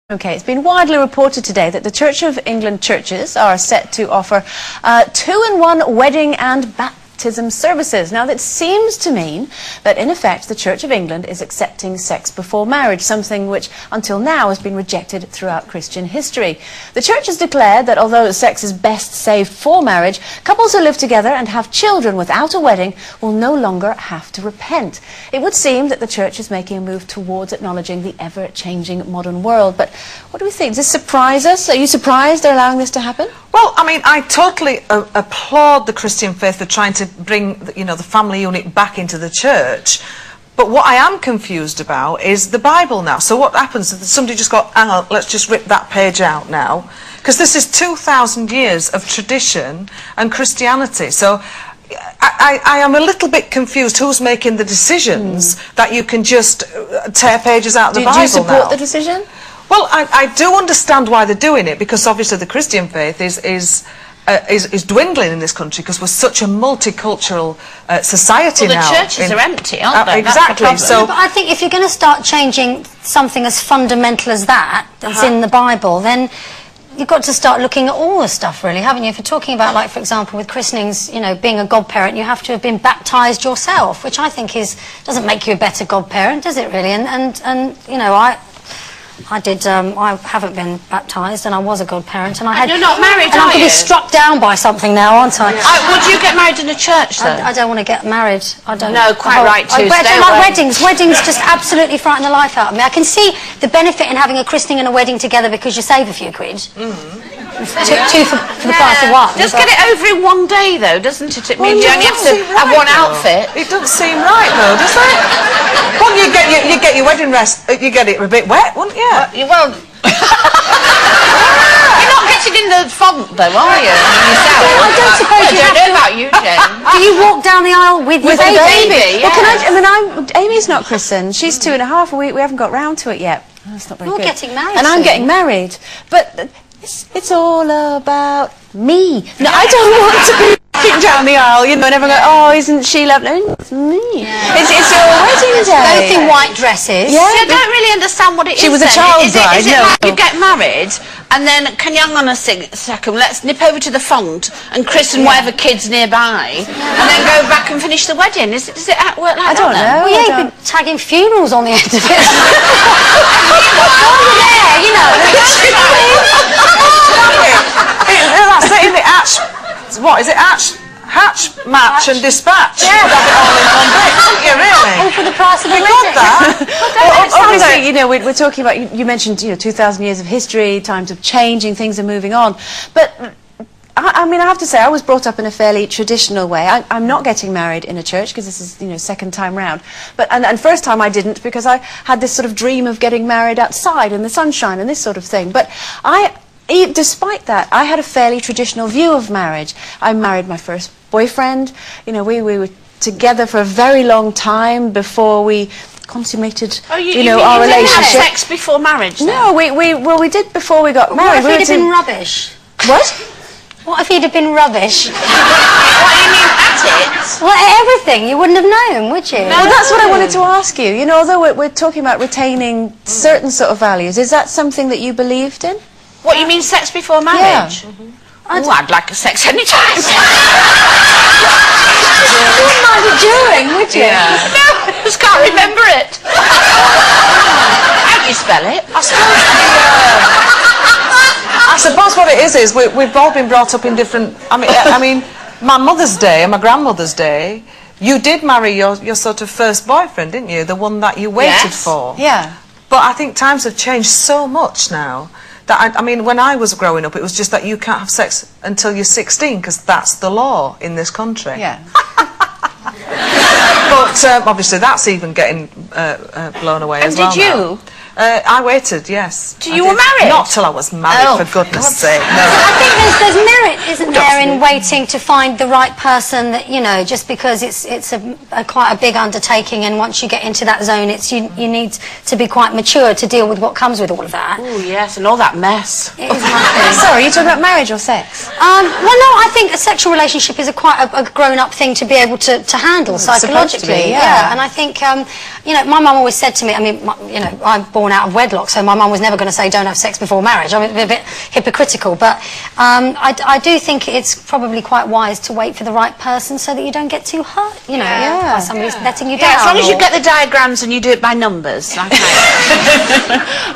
Okay, it's been widely reported today that the Church of England churches are set to offer 2-in-1 wedding and baptism services. Now, that seems to mean that, in effect, the Church of England is accepting sex before marriage, something which, until now, has been rejected throughout Christian history. The Church has declared that although sex is best saved for marriage, couples who live together and have children without a wedding will no longer have to repent. It would seem that the Church is making a move towards acknowledging the ever-changing modern world. But what do we think? Does this surprise us? Are you surprised they're allowing this to happen? Well, I mean, I totally applaud the Christian faith for trying to bring, you know, the family unit back into the church. But what I am confused about is the Bible now. So what happens if somebody just got, hang on, let's just rip that page out now? Because this is 2,000 years of tradition and Christianity. So I am a little bit confused who's making the decisions that you can just tear pages out of the Bible now. Do you support the decision? Well, I do understand why they're doing it, because obviously the Christian faith is dwindling in this country because we're such a multicultural society now. Well, the churches are empty, aren't they? Exactly. So, but I think if you're going to start changing something as fundamental as that, that's in the Bible, then you've got to start looking at all the stuff, really, haven't you? If you're talking about, like, for example, with christenings, you know, being a godparent, you have to have been baptised yourself, which I think doesn't make you a better godparent, does it, really? And you know, I haven't been baptised, and I was a godparent, and I had. You're not married, and are I'm going to you? be struck down by something now, aren't I? Would you get married in a church, though? I don't want to get married. I don't. No, quite right too. I don't like weddings. Weddings just absolutely frighten the life out of me. I can see the benefit in having a christening and a wedding together because you save a few quid. Two for the price of one. Just get it over in one day, though, doesn't it? It means you only have to have one outfit. It doesn't seem right, though, does it? Well, you get your wedding dress, you get it a bit wet, wouldn't you? Well, you're not getting in the font, though, are you? Yourself? I don't suppose you I have don't know to. about you, Jen. Do you walk down the aisle with your the baby? Well, Amy's not christened. She's 2.5, and we haven't got round to it yet. Oh, that's not very You're good. getting married And I'm soon. getting married. But it's all about me. No, I don't want to be walking down the aisle, you know, and everyone go, oh, isn't she lovely? No, it's me. It's your wedding day. Both in white dresses. Yeah. See, I don't really understand what it is. She was a then. child Is bride, it no. like you get married, and then, can you hang on a second, let's nip over to the font and christen whatever kids nearby, and then go back and finish the wedding? Does it work like that? I don't know. Well, yeah, you've been tagging funerals on the end of it. Yeah, you know. That's it, isn't it? What is it? Hatch, match, and dispatch. Yeah. You'd have it all in one bit, wouldn't you, really? All for the price of the Got wedding. that? Obviously, you know, we're talking about, you mentioned, you know, 2,000 years of history, times of changing, things are moving on. But, I mean, I have to say, I was brought up in a fairly traditional way. I'm not getting married in a church, because this is, you know, second time round. But, and first time I didn't, because I had this sort of dream of getting married outside in the sunshine and this sort of thing. But despite that, I had a fairly traditional view of marriage. I married my first boyfriend. You know, we were together for a very long time before we consummated, you know, our You didn't have relationship. sex before marriage, then? No, we did before we got What married. if he'd have been rubbish? What? What if he'd have been rubbish? What, you mean at it? Well, everything. You wouldn't have known, would you? Well, that's what I wanted to ask you. You know, although we're talking about retaining certain sort of values, is that something that you believed in? What, you mean sex before marriage? Oh, I'd like a sex anytime. You wouldn't mind it during, would you? No, I just can't remember it. How do you spell it? I suppose what it is we've all been brought up in different. I mean, my mother's day and my grandmother's day, you did marry your sort of first boyfriend, didn't you? The one that you waited for. Yeah. But I think times have changed so much now that I mean, when I was growing up, it was just that you can't have sex until you're 16 because that's the law in this country. Yeah. But obviously, that's even getting blown away as well. And did you? I waited, yes. You were married? Not till I was married, for goodness sake. No. I think there's merit, isn't there, in waiting to find the right person that, you know, just because it's quite a big undertaking, and once you get into that zone, you need to be quite mature to deal with what comes with all of that. Oh, yes, and all that mess. It is nothing. Sorry, are you talking about marriage or sex? Well, no, I think a sexual relationship is quite a grown-up thing to be able to handle psychologically. Yeah. And I think, you know, my mum always said to me, I mean, you know, I'm born born out of wedlock, so my mum was never going to say don't have sex before marriage. I mean, a bit hypocritical, but I do think it's probably quite wise to wait for the right person so that you don't get too hurt, you know, by somebody's letting you down. As long as you get the diagrams and you do it by numbers. Like I